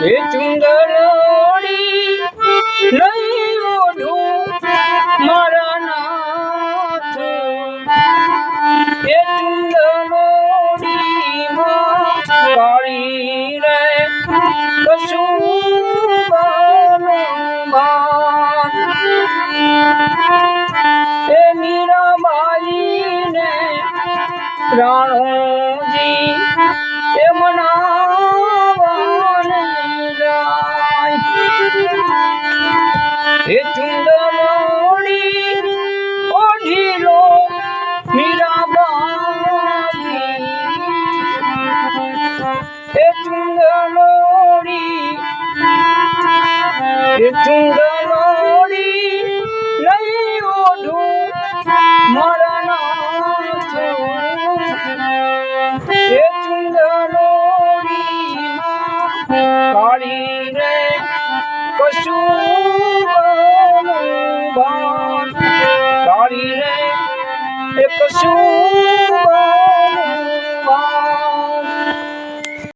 એ ચુંદલોડી લઈ ઓઢું મારા નાથ એ ચુંદલોડી માં કાળી રે કશું એ મીરાબાઈ ને રાણોજી એ મનાવાને જાય એ ચુંદલોડી ઓઢી લો મીરાબાઈ એ ચુંદલોડી લઈ ઓઢું મારા નાથ એ ચુંદલોડી કાળી રે કશું ભાન કાળી રે એ કશું